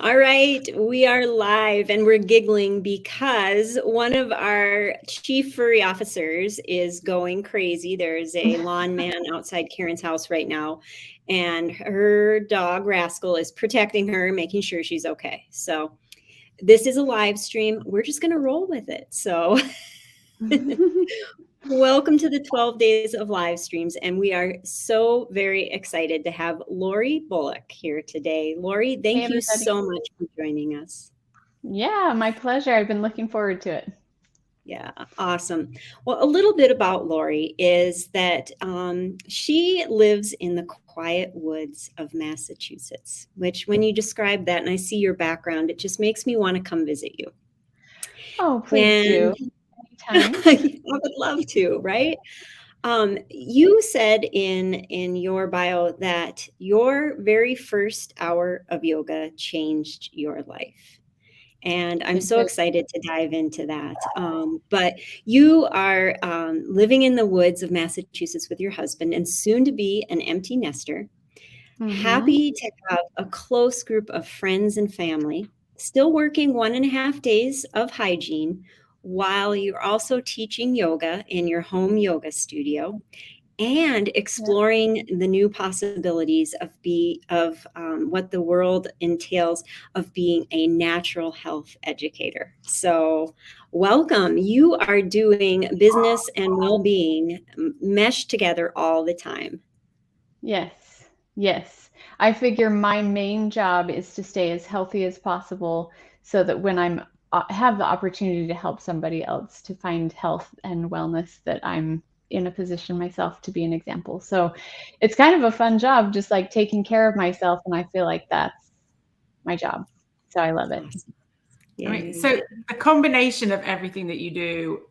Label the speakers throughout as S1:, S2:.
S1: All right, we are live and we're giggling because one of our chief furry officers is going crazy. There's a lawn man outside Karen's house right now, and her dog Rascal is protecting her, making sure she's okay. So this is a live stream. We're just going to roll with it. So welcome to the 12 days of live streams. And we are so very excited to have Lori Bulloch here today. Lori, thank you so much for joining us.
S2: Yeah, my pleasure. I've been looking forward to it.
S1: Yeah, awesome. Well, a little bit about Lori is that she lives in the quiet woods of Massachusetts, which when you describe that and I see your background, it just makes me want to come visit you.
S2: Oh, please do. Anytime.
S1: I would love to, right? You said in your bio that your very first hour of yoga changed your life. And I'm so excited to dive into that. But you are living in the woods of Massachusetts with your husband and soon to be an empty nester, happy to have a close group of friends and family, still working 1.5 days of hygiene while you're also teaching yoga in your home yoga studio and exploring the new possibilities of what the world entails of being a natural health educator. So welcome. You are doing business and well-being meshed together all the time.
S2: Yes. I figure my main job is to stay as healthy as possible so that when I'm have the opportunity to help somebody else to find health and wellness, that I'm in a position myself to be an example. So it's kind of a fun job, just like taking care of myself. And I feel like that's my job. So I love it.
S3: I mean, so the combination of everything that you do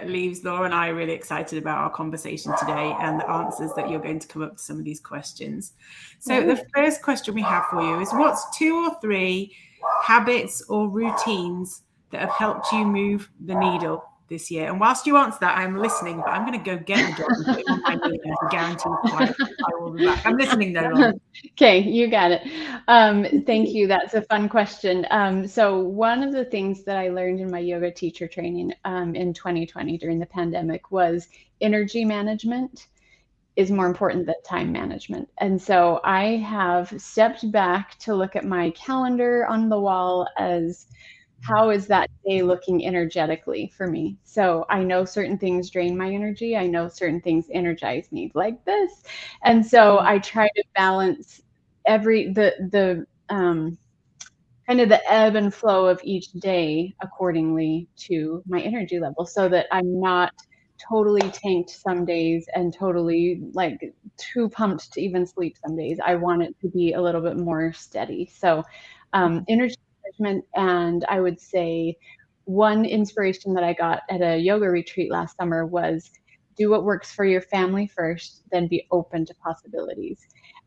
S3: leaves Laura and I really excited about our conversation today and the answers that you're going to come up to some of these questions. So the first question we have for you is, what's 2 or 3 habits or routines that have helped you move the needle this year? And whilst you answer that, I'm listening, but I'm going to go get the dog and put him on my knee and guarantee quiet. I will be back. I'm listening no longer.
S2: Okay, you got it. Thank you. That's a fun question. So one of the things that I learned in my yoga teacher training in 2020 during the pandemic was energy management is more important than time management. And so I have stepped back to look at my calendar on the wall as how is that day looking energetically for me? So I know certain things drain my energy. I know certain things energize me, like this. And so I try to balance the kind of the ebb and flow of each day accordingly to my energy level, so that I'm not totally tanked some days and totally like too pumped to even sleep some days. I want it to be a little bit more steady. So energy management, and I would say one inspiration that I got at a yoga retreat last summer was do what works for your family first, then be open to possibilities.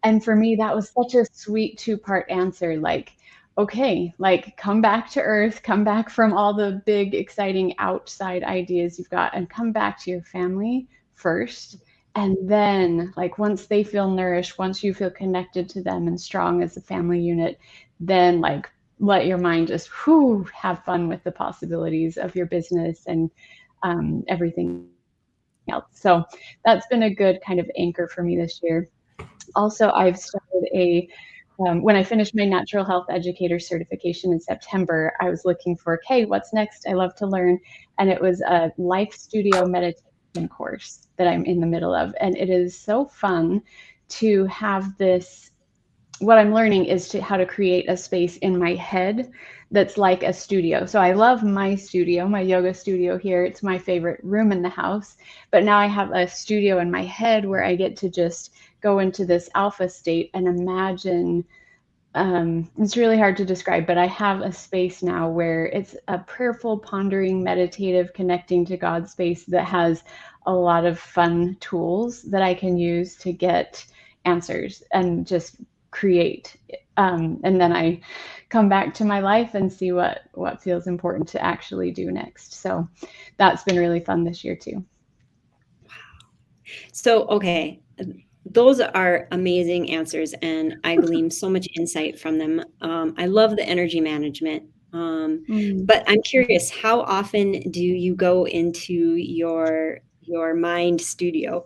S2: And for me, that was such a sweet 2-part answer. Like, okay, like come back to earth, come back from all the big, exciting outside ideas you've got, and come back to your family first. And then, like, once they feel nourished, once you feel connected to them and strong as a family unit, then like let your mind just have fun with the possibilities of your business and everything else. So that's been a good kind of anchor for me this year. Also, I've started when I finished my Natural Health Educator certification in September, I was looking for, okay, what's next? I love to learn. And it was a life studio meditation course that I'm in the middle of. And it is so fun to have this. What I'm learning is how to create a space in my head that's like a studio. So I love my studio, my yoga studio here. It's my favorite room in the house. But now I have a studio in my head where I get to just go into this alpha state and imagine. It's really hard to describe, but I have a space now where it's a prayerful, pondering, meditative, connecting to God space that has a lot of fun tools that I can use to get answers and just create. And then I come back to my life and see what feels important to actually do next. So that's been really fun this year too.
S1: So, okay, those are amazing answers, and I glean so much insight from them. I love the energy management. But I'm curious, how often do you go into your mind studio?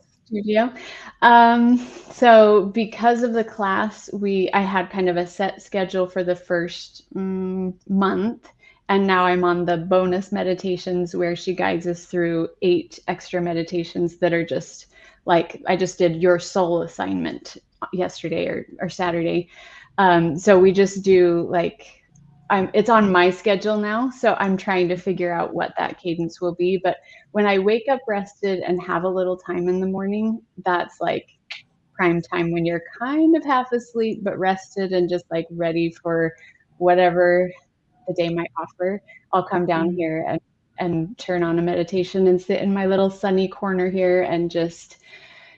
S2: So because of the class, I had kind of a set schedule for the first month, and now I'm on the bonus meditations where she guides us through 8 extra meditations that are just like, I just did your soul assignment yesterday or Saturday. So we just do like, it's on my schedule now, so I'm trying to figure out what that cadence will be. But when I wake up rested and have a little time in the morning, that's like prime time when you're kind of half asleep but rested and just like ready for whatever the day might offer. I'll come down here and turn on a meditation and sit in my little sunny corner here and just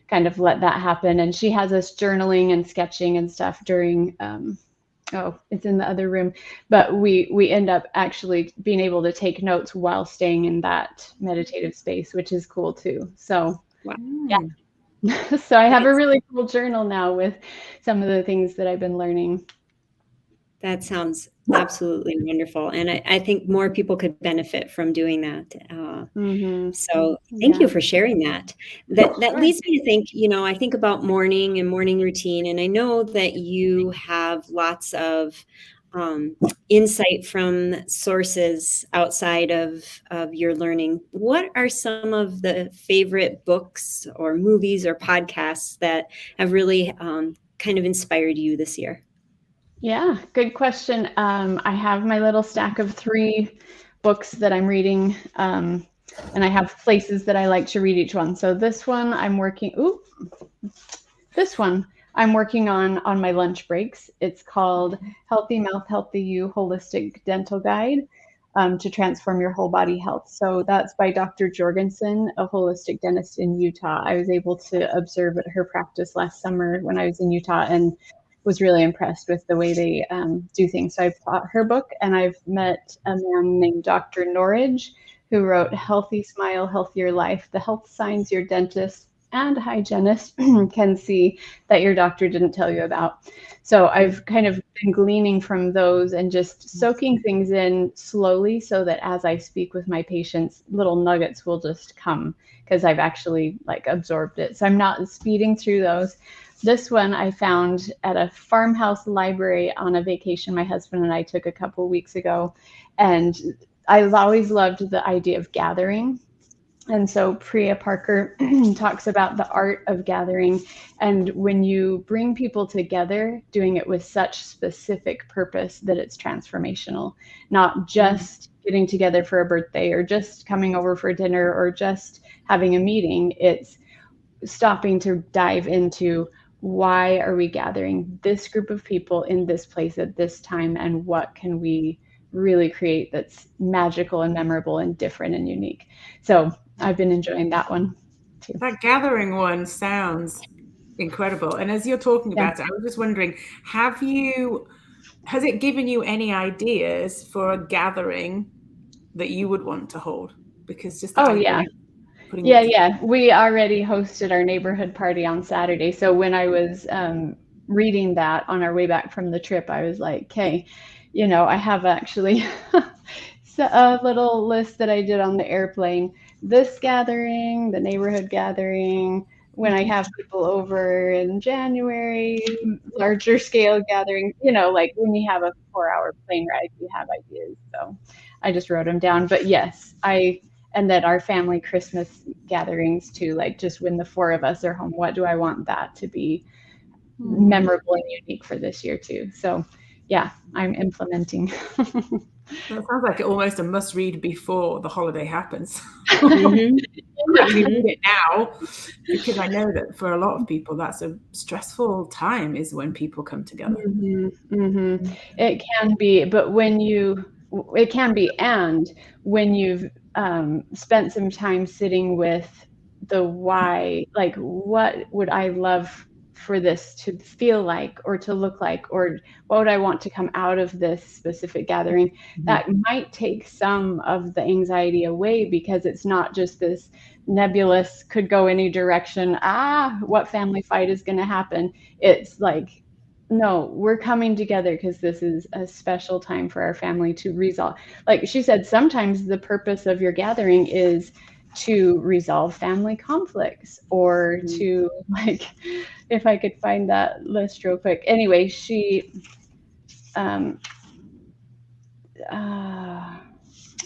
S2: kind of let that happen. And she has us journaling and sketching and stuff during it's in the other room, but we end up actually being able to take notes while staying in that meditative space, which is cool too. So
S1: Wow.
S2: Yeah. So I have a really cool journal now with some of the things that I've been learning.
S1: That sounds absolutely wonderful, and I think more people could benefit from doing that. So thank you for sharing that. That leads me to think, I think about morning and morning routine, and I know that you have lots of insight from sources outside of your learning. What are some of the favorite books or movies or podcasts that have really kind of inspired you this year?
S2: Yeah, good question. I have my little stack of 3 books that I'm reading, and I have places that I like to read each one. So this one I'm working on my lunch breaks. It's called Healthy Mouth, Healthy You, Holistic Dental Guide to Transform Your Whole Body Health. So that's by Dr. Jorgensen, a holistic dentist in Utah. I was able to observe at her practice last summer when I was in Utah and was really impressed with the way they do things. So I've bought her book, and I've met a man named Dr. Norridge, who wrote Healthy Smile, Healthier Life, the health signs your dentist and hygienist can see that your doctor didn't tell you about. So I've kind of been gleaning from those and just soaking things in slowly so that as I speak with my patients, little nuggets will just come because I've actually like absorbed it. So I'm not speeding through those. This one I found at a farmhouse library on a vacation my husband and I took a couple weeks ago. And I've always loved the idea of gathering. And so Priya Parker talks about the art of gathering. And when you bring people together, doing it with such specific purpose that it's transformational, not just getting together for a birthday or just coming over for dinner or just having a meeting. It's stopping to dive into why are we gathering this group of people in this place at this time, and what can we really create that's magical and memorable and different and unique. So I've been enjoying that one too.
S3: That gathering one sounds incredible. And as you're talking about it, I was just wondering, has it given you any ideas for a gathering that you would want to hold? Because just
S2: Yeah. We already hosted our neighborhood party on Saturday. So when I was reading that on our way back from the trip, I was like, okay, I have actually a little list that I did on the airplane. This gathering, the neighborhood gathering, when I have people over in January, larger scale gathering, like when you have a 4-hour plane ride, you have ideas. So I just wrote them down. But yes, and then our family Christmas gatherings too, like just when the 4 of us are home, what do I want that to be memorable and unique for this year too? So yeah, I'm implementing.
S3: That sounds like almost a must read before the holiday happens.
S1: Mm-hmm.
S3: Actually read it now, because I know that for a lot of people that's a stressful time, is when people come together.
S2: It can be, but when you've spent some time sitting with the why, like what would I love for this to feel like or to look like, or what would I want to come out of this specific gathering, that might take some of the anxiety away, because it's not just this nebulous, could go any direction, what family fight is going to happen. It's like, no, we're coming together because this is a special time for our family to resolve. Like she said, sometimes the purpose of your gathering is to resolve family conflicts, or to, like, if I could find that list real quick. Anyway, she, I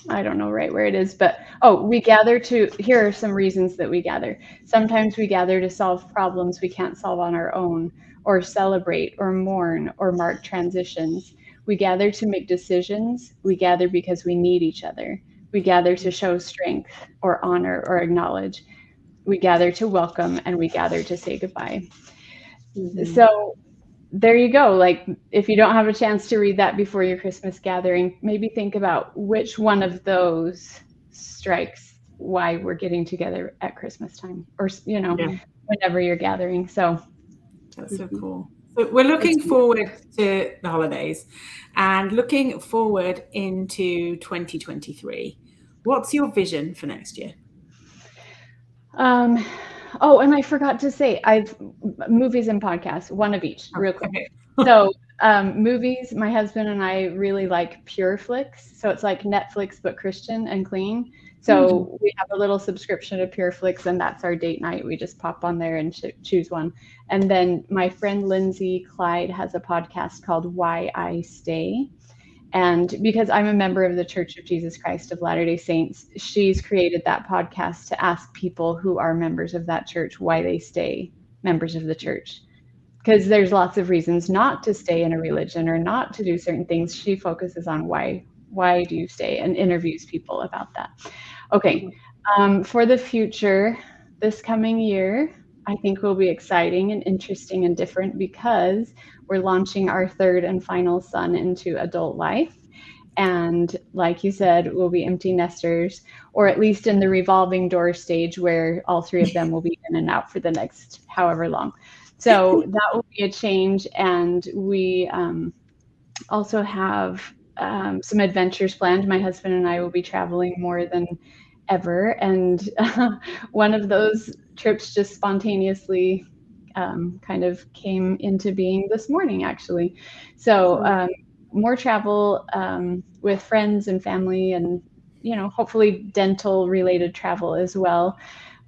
S2: don't know right where it is, but we gather to, here are some reasons that we gather. Sometimes we gather to solve problems we can't solve on our own, or celebrate, or mourn, or mark transitions. We gather to make decisions. We gather because we need each other. We gather to show strength, or honor, or acknowledge. We gather to welcome, and we gather to say goodbye. So there you go. Like, if you don't have a chance to read that before your Christmas gathering, maybe think about which one of those strikes why we're getting together at Christmas time, or, whenever you're gathering. So
S3: that's so cool. So we're looking forward to the holidays and looking forward into 2023. What's your vision for next year?
S2: And I forgot to say, movies and podcasts, one of each, real quick. Okay. So movies, my husband and I really like Pure Flix. So it's like Netflix, but Christian and clean. So we have a little subscription to Pure Flix, and that's our date night. We just pop on there and choose one. And then my friend Lindsay Clyde has a podcast called Why I Stay. And because I'm a member of the Church of Jesus Christ of Latter-day Saints, she's created that podcast to ask people who are members of that church why they stay members of the church. Because there's lots of reasons not to stay in a religion or not to do certain things. She focuses on why do you stay, and interviews people about that. Okay, for the future, this coming year, I think will be exciting and interesting and different, because we're launching our third and final son into adult life. And like you said, we'll be empty nesters, or at least in the revolving door stage, where all three of them will be in and out for the next however long. So that will be a change. And we also have some adventures planned. My husband and I will be traveling more than ever. And one of those trips just spontaneously kind of came into being this morning, actually. So more travel with friends and family, and, hopefully dental related travel as well.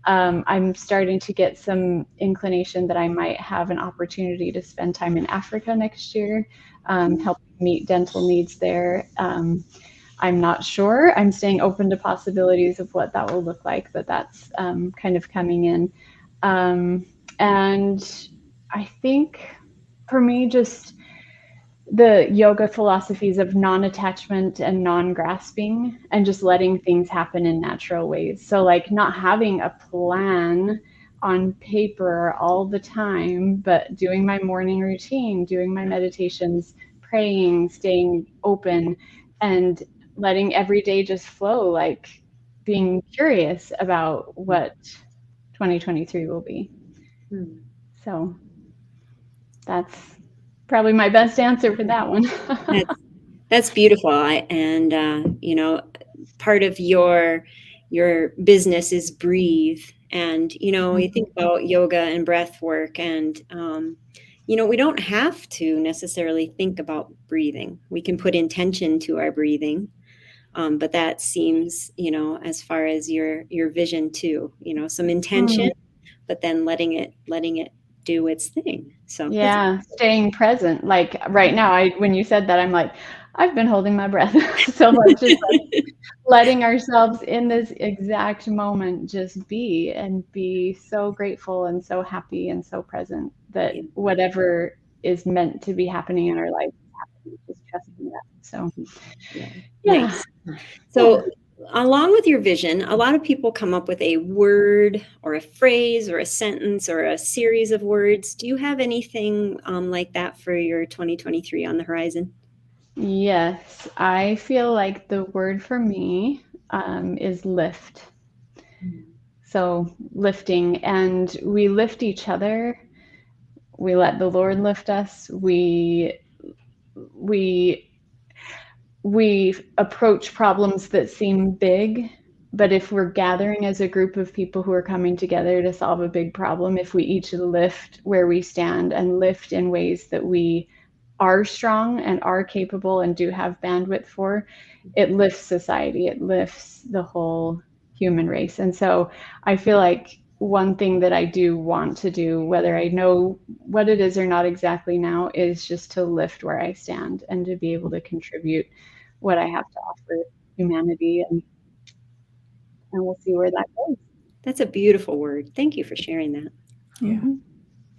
S2: I'm starting to get some inclination that I might have an opportunity to spend time in Africa next year, help meet dental needs there. I'm not sure. I'm staying open to possibilities of what that will look like, but that's kind of coming in. And I think for me, just the yoga philosophies of non-attachment and non-grasping, and just letting things happen in natural ways. So like not having a plan on paper all the time, but doing my morning routine, doing my meditations, praying, staying open, and letting every day just flow, like being curious about what 2023 will be. So that's probably my best answer for that one.
S1: That's beautiful. And part of your business is breathe. And, you think about yoga and breath work, and, we don't have to necessarily think about breathing. We can put intention to our breathing. But that seems, as far as your vision too, some intention, but then letting it do its thing. So
S2: yeah, staying present. Like right now, when you said that, I'm like, I've been holding my breath. So like just like letting ourselves in this exact moment just be, and be so grateful and so happy and so present that whatever is meant to be happening in our life is happening, just trusting that. So yeah.
S1: Nice. So along with your vision, a lot of people come up with a word or a phrase or a sentence or a series of words. Do you have anything like that for your 2023 on the horizon?
S2: Yes, I feel like the word for me is lift. So lifting, and we lift each other we let the Lord lift us. We approach problems that seem big, but if we're gathering as a group of people who are coming together to solve a big problem, if we each lift where we stand and lift in ways that we are strong and are capable and do have bandwidth for, it lifts society, it lifts the whole human race. And so I feel like one thing that I do want to do, whether I know what it is or not exactly now, is just to lift where I stand and to be able to contribute what I have to offer humanity, and we'll see where that goes.
S1: That's a beautiful word. Thank you for sharing that.
S3: Yeah.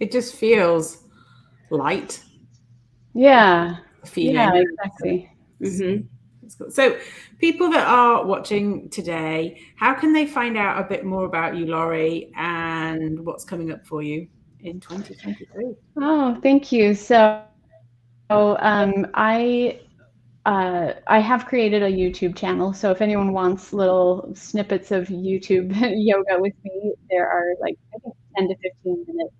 S3: It just feels light.
S2: Yeah.
S3: Feeling.
S2: Yeah, exactly.
S1: Mm-hmm.
S3: So people that are watching today, how can they find out a bit more about you, Lori, and what's coming up for you in 2023?
S2: Oh, thank you. So I have created a YouTube channel. So if anyone wants little snippets of YouTube yoga with me, there are like, I think, 10 to 15 minute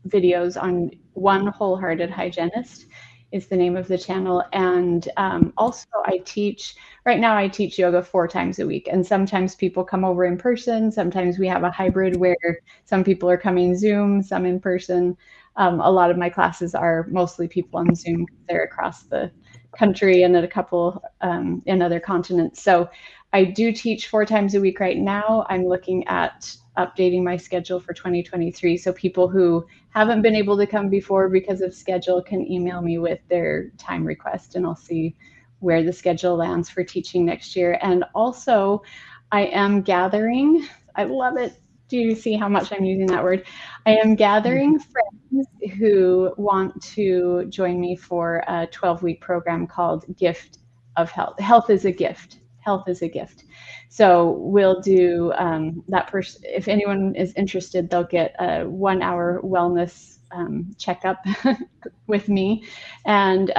S2: videos on One Wholehearted Hygienist is the name of the channel. And also I teach yoga 4 times a week. And sometimes people come over in person. Sometimes we have a hybrid where some people are coming Zoom, some in person. A lot of my classes are mostly people on Zoom. They're across the country and at a couple in other continents. So I do teach 4 times a week right now. I'm looking at updating my schedule for 2023. So people who haven't been able to come before because of schedule can email me with their time request, and I'll see where the schedule lands for teaching next year. And also I am gathering, I love it. Do you see how much I'm using that word? I am gathering friends who want to join me for a 12-week program called Gift of Health. Health is a gift. Health is a gift. So we'll do that person. If anyone is interested, they'll get a 1-hour wellness checkup with me, and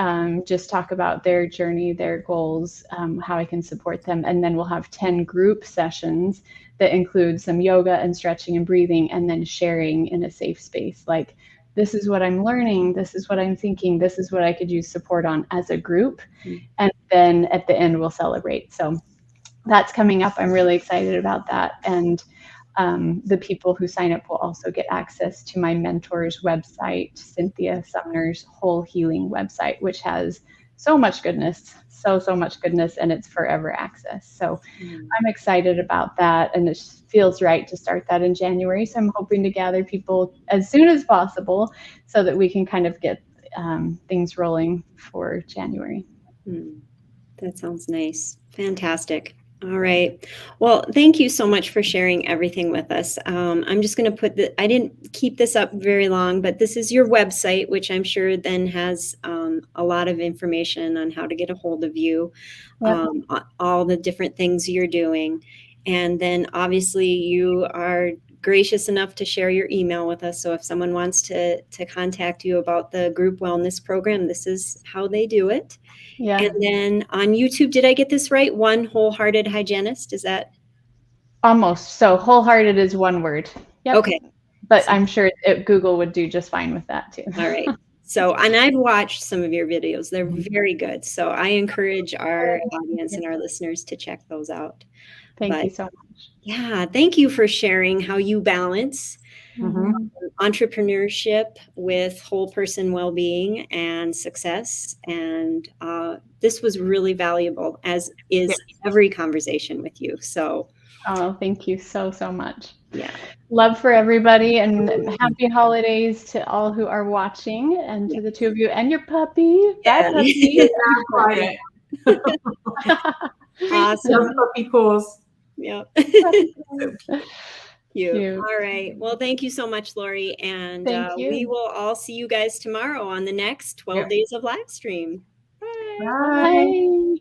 S2: just talk about their journey, their goals, how I can support them. And then we'll have 10 group sessions that include some yoga and stretching and breathing, and then sharing in a safe space. Like, this is what I'm learning, this is what I'm thinking, this is what I could use support on as a group. And then at the end, we'll celebrate. So that's coming up. I'm really excited about that. And the people who sign up will also get access to my mentor's website, Cynthia Sumner's Whole Healing website, which has so much goodness, so much goodness, and it's forever access. So I'm excited about that, and it feels right to start that in January. So I'm hoping to gather people as soon as possible so that we can kind of get things rolling for January.
S1: That sounds nice. Fantastic. All right. Well, thank you so much for sharing everything with us. I'm just going to put I didn't keep this up very long, but this is your website, which I'm sure then has a lot of information on how to get a hold of you, all the different things you're doing. And then obviously you are gracious enough to share your email with us. So if someone wants to contact you about the group wellness program, this is how they do it.
S2: Yeah.
S1: And then on YouTube, did I get this right? One Wholehearted Hygienist, is that?
S2: Almost. So wholehearted is one word. Yep.
S1: Okay.
S2: But I'm sure Google would do just fine with that too.
S1: All right. So, and I've watched some of your videos. They're very good. So I encourage our audience and our listeners to check those out.
S2: Thank you so much.
S1: Yeah. Thank you for sharing how you balance entrepreneurship with whole person well-being and success. And this was really valuable, as is every conversation with you. So,
S2: thank you so much.
S1: Yeah.
S2: Love for everybody, and happy holidays to all who are watching, and to the 2 of you and your puppy. That puppy.
S1: Awesome.
S3: Puppy paws.
S1: Yeah.
S2: Cute.
S1: All right. Well, thank you so much, Lori. And
S2: we
S1: will all see you guys tomorrow on the next 12 days of live stream.
S3: Bye.
S2: Bye.